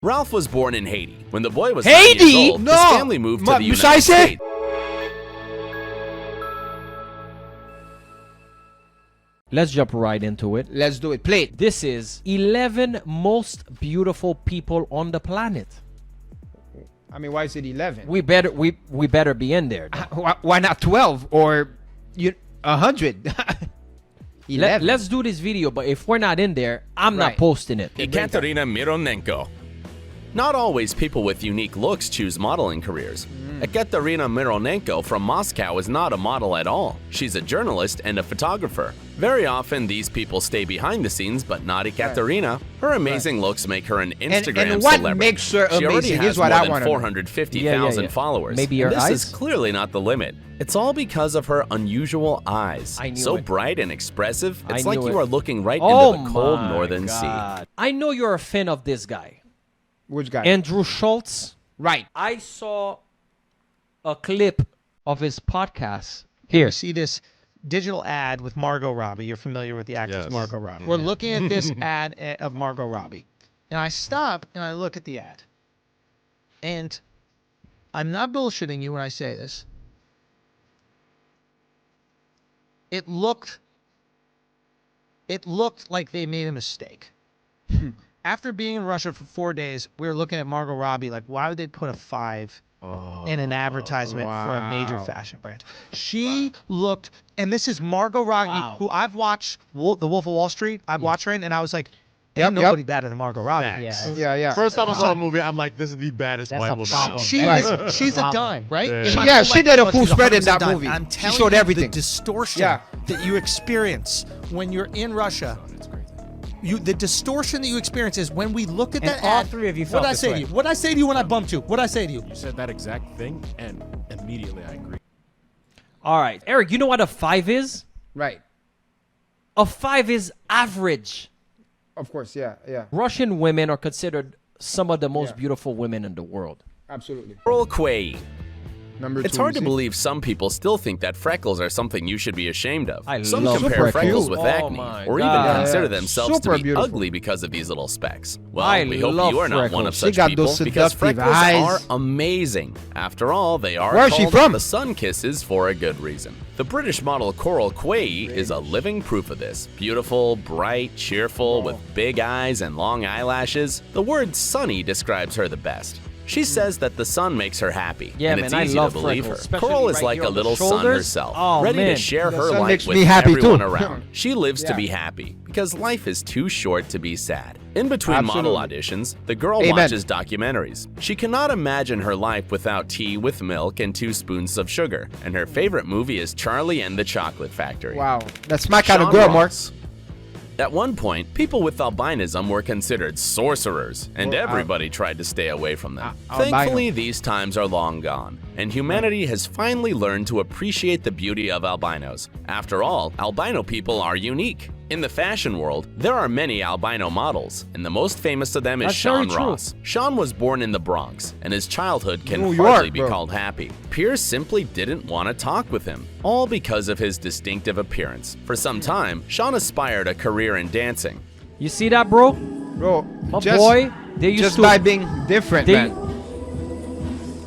Ralph was born in Haiti. When the boy was Haiti? 9 years old, No. his family moved to the United States. Let's jump right into it. Let's do it. Play it. This is 11 most beautiful people on the planet. I mean, why is it 11? We better be in there. Why not 12 or 100? 11. Let's do this video, but if we're not in there, I'm not posting it. Ekaterina Mironenko. Not always people with unique looks choose modeling careers. Ekaterina Mironenko from Moscow is not a model at all. She's a journalist and a photographer. Very often, these people stay behind the scenes, but not Ekaterina. Her amazing looks make her an Instagram and what celebrity. makes her she already amazing has is what more I than want to know. 450,000 followers. Maybe her this eyes? is clearly not the limit. It's all because of her unusual eyes. I knew so it. bright and expressive, it's I like knew you it. are looking right Oh into the cold my northern God. sea. I know you're a fan of this guy. Which guy? Andrew Schultz. Right. I saw a clip of his podcast. Here. You see this digital ad with Margot Robbie. You're familiar with the actress Margot Robbie. We're looking at this ad of Margot Robbie. And I stop and I look at the ad. And I'm not bullshitting you when I say this. It looked like they made a mistake. After being in Russia for 4 days, we were looking at Margot Robbie like, why would they put a 5 in an advertisement for a major fashion brand? She looked, and this is Margot Robbie, who I've watched The Wolf of Wall Street. I've watched her, and I was like, ain't nobody better than Margot Robbie. Yeah. First time I saw the movie, I'm like, this is the baddest white woman. She's a dime, right? Yeah, she did a full spread in that movie. I'm telling she showed you everything. the distortion that you experience when you're in Russia. The distortion that you experience is when we looked at that all ad. three of you What felt did I this say way. to you? What did I say to you when I bumped you? What did I say to you? You said that exact thing, and immediately I agree. All right. Eric, you know what a 5 is? Right. A 5 is average. Of course, yeah. Russian women are considered some of the most beautiful women in the world. Absolutely. Coral Quay. Number 2. It's hard to believe some people still think that freckles are something you should be ashamed of. love Some compare Super freckles cute. with Oh acne, my or even God. consider Yeah. themselves Super to be beautiful. ugly because of these little specks. Well, I we hope love you are not one of freckles. She such got people, those because seductive freckles are eyes. amazing. After all, they are Where is she called from? the sun kisses for a good reason. The British model Coral Quay is a living proof of this. Beautiful, bright, cheerful, with big eyes and long eyelashes. The word sunny describes her the best. She says that the sun makes her happy, Yeah, and man, it's I easy love to believe freckles, her. especially Coral is right like here a on the little sun shoulders. herself, Oh, ready man. to share The her sun light makes with me happy, everyone too. around. She lives to Yeah. be happy, because life is too short to be sad. In between Absolutely. model auditions, the girl Amen. watches documentaries. She cannot imagine her life without tea with milk and 2 spoons of sugar, and her favorite movie is Charlie and the Chocolate Factory. Wow. That's my kind of Sean girl, Mark. Ross. At one point, people with albinism were considered sorcerers, and everybody tried to stay away from them. Thankfully, these times are long gone, and humanity has finally learned to appreciate the beauty of albinos. After all, albino people are unique. In the fashion world, there are many albino models, and the most famous of them is That's very Sean true. Ross. Sean was born in the Bronx, and his childhood can New hardly York, be bro. called happy. Peers simply didn't want to talk with him, all because of his distinctive appearance. For some time, Sean aspired a career in dancing. You see that, bro? Bro, My just, boy, they used just to by being different, man.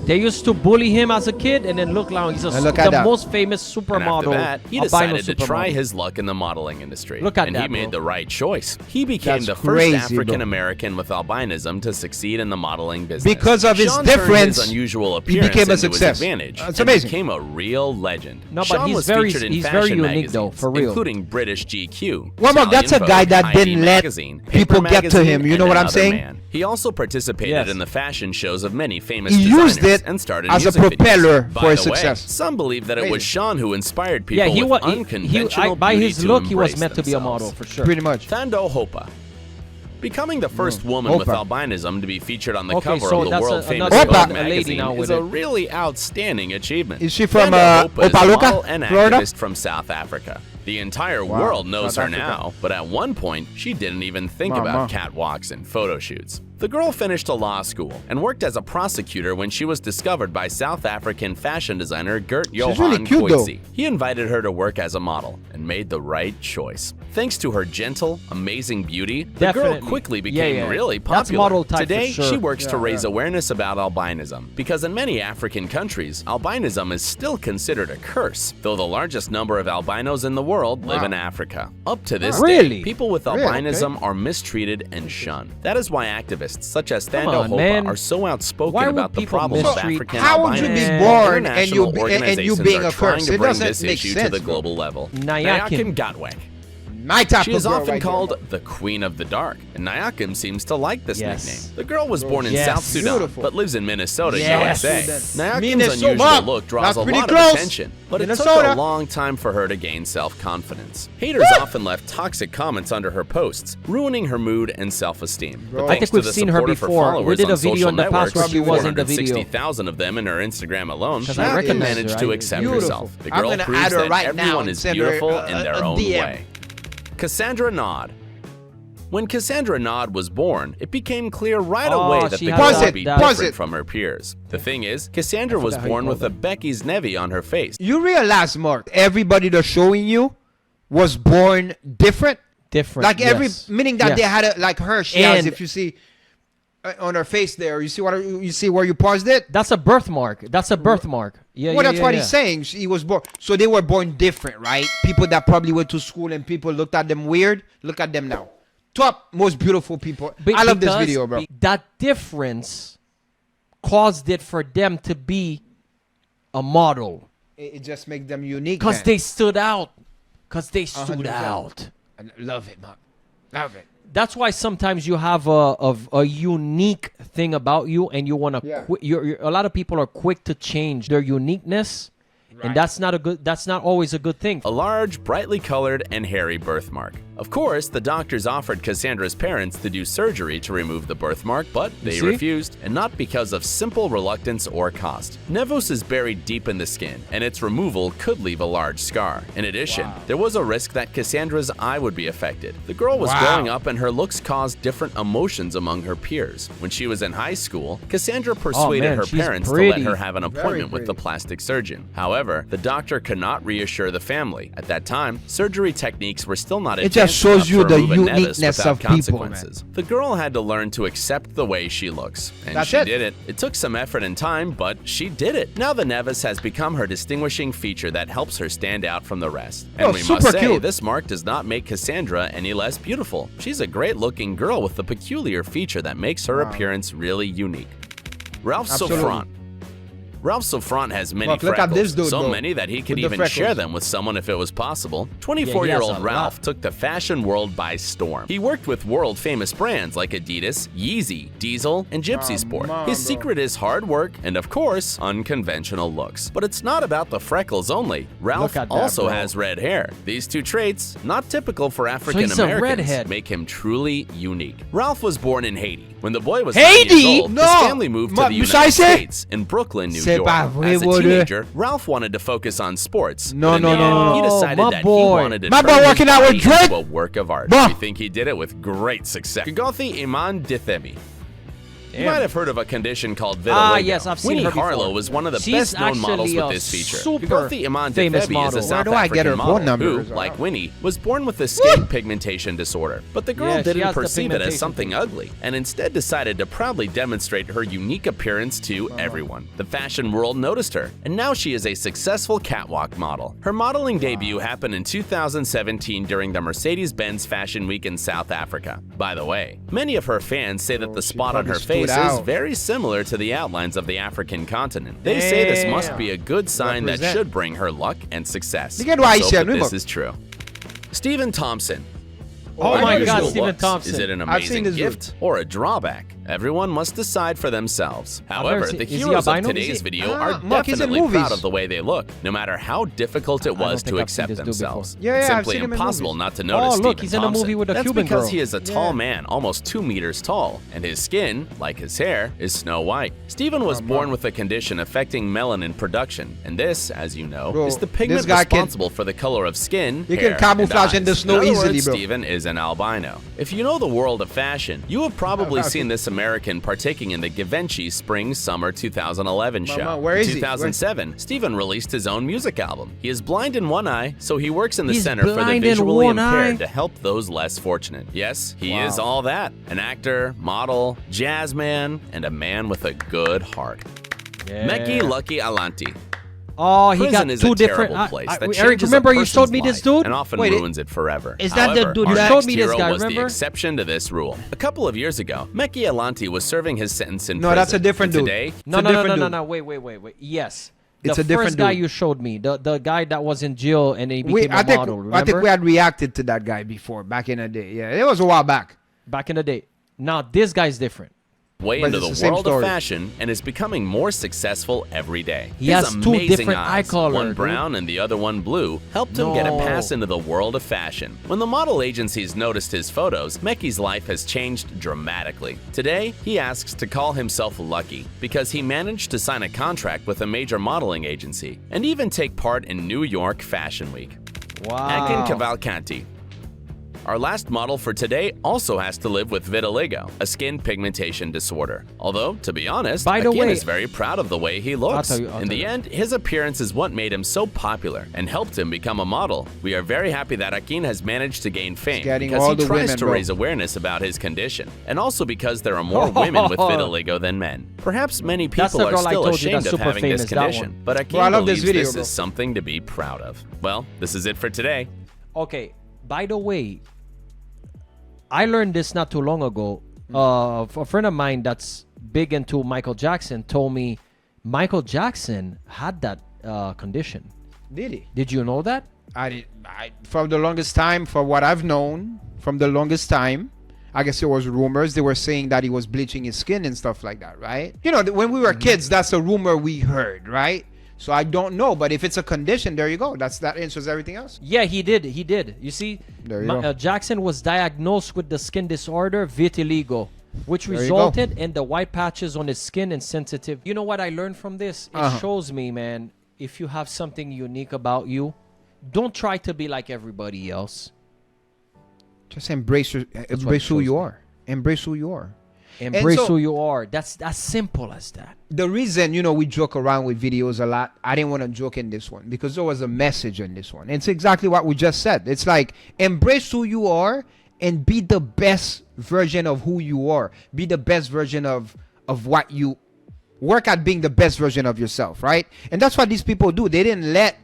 They used to bully him as a kid, and then look now, he's And look at the that. most famous And after supermodel. that, he albino decided to try supermodel. his luck in the modeling industry. Look at and that, he made bro. the right choice. He became That's the first crazy, bro. African American with albinism to succeed in the modeling business. Because of his Sean turned difference, his unusual he appearance became a into his success. advantage That's and amazing. became a real legend. No, but Sean he's was very- featured in he's fashion very unique, magazines, though, for real. including British GQ. Well, Mark, that's a Italian guy Vogue, that ID didn't let Magazine, people Paper get to him. Magazine, You know and what I'm Another saying? Man. He also participated Yes. in the fashion shows of many famous He designers used it and started as a music videos. propeller By for his the way, success. some believe that it was Crazy. Sean who inspired people Yeah, he with was. unconventional By beauty his to look, he was embrace meant to be a themselves. model for sure. Pretty much. Thando Hopa. Becoming the first woman with Hopa. albinism to be featured on the Okay, cover so of the that's world-famous another Vogue Hopa. lady magazine now is with a it. really outstanding achievement. Is she from, Thando Hopa is a Opaloka, model and Florida? activist from South Africa. The entire world knows South her Africa. now, but at one point, she didn't even think Mama. about catwalks and photo shoots. The girl finished a law school and worked as a prosecutor when she was discovered by South African fashion designer Gert Johan really cute, though. Coetzee. He invited her to work as a model and made the right choice. Thanks to her gentle, amazing beauty, the girl Definitely. quickly became Yeah. really That's popular. model type for Today, sure. she works to raise awareness about albinism, because in many African countries, albinism is still considered a curse, though the largest number of albinos in the world live in Africa. Up to this Really? day, people with albinism are mistreated and shunned. That is why activists such as Come Thando on, Hopa man. are so outspoken Why would about the people problem of mistreat- African How would you albinos. be born International and you organizations being are a trying curse? to It bring doesn't this make issue sense, to the bro. global level. Nyakin. Nyakin Gatwek. My type She of is girl often right called there. the Queen of the Dark, and Nyakim seems to like this Yes. nickname. The girl was born in Yes. South Sudan, Beautiful. but lives in Minnesota, Yes. USA. Nyakim's Minnesota. unusual look draws That's a pretty lot close. of attention, but it took Minnesota. a long time for her to gain self-confidence. Haters often left toxic comments under her posts, ruining her mood and self-esteem. Bro. I think we've seen her before. We did a video in the past where she was in the video. 460,000 of them in her Instagram alone. 'Cause She I recognize managed her. to I- accept Beautiful. herself. The I'm girl gonna proves add her that right now everyone and is send her, beautiful in their a own DM. way. Cassandra Nod. When Cassandra Nod was born, it became clear right Oh, away that she the had girl that- would be Pause different it. from her peers. The thing is, Cassandra was forgot how you born call with a Becky's Nevi on her face. You realize, Mark, everybody they're showing you was born different. Different. Like every yes. meaning that Yes. they had like her. She has, And- if you see on her face there, you see what you see where you paused it. That's a birthmark. That's a birthmark. Yeah, Well, yeah, that's yeah, what yeah. he's saying. He was born, so they were born different, right? People that probably went to school and people looked at them weird. Look at them now, top most beautiful people. I love this Because video, bro. That difference caused it for them to be a model. It just makes them unique. Because man. they stood out. Because they stood 100%. out. I love it, man. Love it. That's why sometimes you have a unique thing about you, and you want to. Yeah. A lot of people are quick to change their uniqueness, and that's not a good. That's not always a good thing. A large, brightly colored, and hairy birthmark. Of course, the doctors offered Cassandra's parents to do surgery to remove the birthmark, but they see? refused, and not because of simple reluctance or cost. Nevus is buried deep in the skin, and its removal could leave a large scar. In addition, there was a risk that Cassandra's eye would be affected. The girl was growing up, and her looks caused different emotions among her peers. When she was in high school, Cassandra persuaded man, her she's parents to pretty. let her have an appointment with the pretty. plastic surgeon. However, the doctor could not reassure the family. At that time, surgery techniques were still not It advanced just shows enough you to the remove a nevus uniqueness without of people, consequences. The girl had to learn to accept the way she looks, and That's she it. did it. It took some effort and time, but she did it. Now the nevus has become her distinguishing feature that helps her stand out from the rest. And Oh, we super must say, cute. this mark does not make Cassandra any less beautiful. She's a great-looking girl with a peculiar feature that makes her appearance really unique. Ralph Absolutely. Sofran. Ralph Sofran has many Look at freckles, this dude, so bro, many that he could with the even share freckles. them with someone if it was possible. Yeah, he 24-year-old has a Ralph lot. took the fashion world by storm. He worked with world-famous brands like Adidas, Yeezy, Diesel, and Gypsy Sport. on, His bro. secret is hard work and, of course, unconventional looks. But it's not about the freckles only. Ralph at that, also bro. has red hair. These two traits, not typical for African he's a Americans, redhead. make him truly unique. Ralph was born in Haiti. When the boy was Haiti? 9 years old, No. his family moved to the You United say? States in Brooklyn, New C'est York. pas vrai, As a brother. teenager, Ralph wanted to focus on sports. No, but in no, the no, end, He no. decided My that boy. he wanted to My turn boy his working out with body Drake? into a work of art. Bruh. We think he did it with great success. Kagothi Iman Dithemi. You Damn. might have heard of a condition called vitiligo. Ah, yes, I've seen Winnie her before. Harlow is one of the She's best-known models actually with a this feature. super Kagothi Iman famous Dithemi is model. a Where South do I get her African phone model numbers? who, like Winnie, was born with a skin pigmentation disorder. But the girl Yeah, she didn't has the perceive it as pigmentation something thing. ugly, and instead decided to proudly demonstrate her unique appearance to everyone. The fashion world noticed her, and now she is a successful catwalk model. Her modeling debut happened in 2017 during the Mercedes-Benz Fashion Week in South Africa. By the way, many of her fans say that the she spot on her probably stood face is out. very similar to the outlines of the African continent. They say this must Damn. be a good sign that Represent. should bring her luck and success. Look at why Let's he hope said, that this look. is true. Stephen Thompson. Oh my Unusual God, Stephen looks. Thompson. Is it an I've seen amazing this gift or a drawback? Everyone must decide for themselves. never However, seen- the is he heroes of albino? today's Is he- video Ah, are Mark, he's in definitely proud movies. of the way they look, no matter how difficult it was think to I've seen accept this dude themselves. before. Yeah, It's yeah, I've simply seen him in impossible movies. not to notice Oh, look, Stephen he's in a Thompson. movie with a That's Cuban because girl. he is a tall Yeah. man, almost 2 meters tall, and his skin, like his hair, is snow white. Stephen was born with a condition affecting melanin production, and this, as you know, Bro, is the this pigment guy can- responsible for the color of skin, He hair, can camouflage and in the eyes. snow in other easily, words, bro. Stephen is an albino. If you know the world of fashion, you have probably seen this American American partaking in the Givenchy Spring-Summer 2011 show. where is in he? 2007, Steven released his own music album. He is blind in one eye, so he works in the He's Center for the blind in Visually one Impaired eye? to help those less fortunate. Yes, he Wow. is all that. An actor, model, jazz man, and a man with a good heart. Yeah. Meki Lucky Alanti. Oh, he Prison got is two a different. terrible place that Eric, changes a remember you showed person's me this life dude? and often Wait, ruins it forever. is that the However, dude our that- You showed next me this hero guy, was the remember? exception to this rule. A couple of years ago, Meki Alanti was serving his sentence in No, prison. that's a different And dude. Today, No, a no, no, different no, no, dude. no. Wait. Yes. It's the a different first guy dude. you showed me, the guy that was in jail and he became We, a I think model. Remember? I think we had reacted to that guy before back in the day. Yeah, it was a while back. Back in the day. Now this guy's different. way But into it's the the same world of story. fashion and is becoming more successful every day. He His has two amazing different eye eyes, color, one dude. brown and the other one blue, helped him get a No. pass into the world of fashion. When the model agencies noticed his photos, Meki's life has changed dramatically. Today, he asks to call himself lucky because he managed to sign a contract with a major modeling agency and even take part in New York Fashion Week. Akin Wow. Cavalcanti. Our last model for today also has to live with vitiligo, a skin pigmentation disorder. Although, to be honest, By the Akin way- is very proud of the way he looks. I'll In the tell you. end, his appearance is what made him so popular and helped him become a model. We are very happy that Akin has managed to gain fame getting because all he the tries women, to bro. raise awareness about his condition, and also because there are more women with vitiligo than men. Perhaps many That's people the are girl I still told you ashamed that's of super having this famous, that condition, one. but Akin Bro, I love this believes video, this bro. is something to be proud of. Well, this is it for today. Okay, by the way, I learned this not too long ago. A friend of mine that's big into Michael Jackson told me Michael Jackson had that condition. Did he? Did you know that? From the longest time, for what I've known, from the longest time, I guess it was rumors. They were saying that he was bleaching his skin and stuff like that, right? You know, when we were kids, that's a rumor we heard, right? So I don't know, but if it's a condition, there you go. That answers everything else. Yeah, he did. He did. You see, There you go. Jackson was diagnosed with the skin disorder vitiligo, which There you resulted in the white patches on his skin and sensitive. You know what I learned from this? It shows me, man, if you have something unique about you, don't try to be like everybody else. Just embrace who shows you me. are. Embrace who you are. Embrace so- who you are. That's as simple as that. The reason, you know, we joke around with videos a lot, I didn't want to joke in this one because there was a message in this one. It's exactly what we just said. It's like, embrace who you are and be the best version of who you are. Be the best version of what you work at, being the best version of yourself, right? And that's what these people do. They didn't let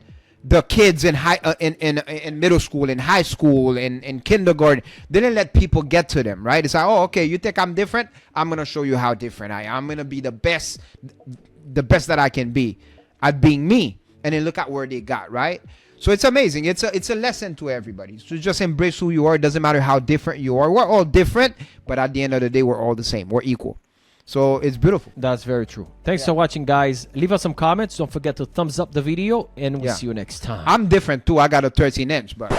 the kids in in middle school, in high school, in kindergarten, they didn't let people get to them, right? It's like, oh, okay, you think I'm different? I'm gonna show you how different I am. I'm gonna be the best that I can be at being me. And then look at where they got, right? So it's amazing. It's a lesson to everybody. So just embrace who you are. It doesn't matter how different you are. We're all different, but at the end of the day, we're all the same. We're equal. So it's beautiful. That's very true. Thanks for watching, guys. Leave us some comments. Don't forget to thumbs up the video, and we'll Yeah. see you next time. I'm different too. I got a 13-inch, but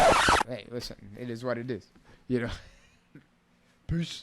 hey, listen, it is what it is. You know. Peace.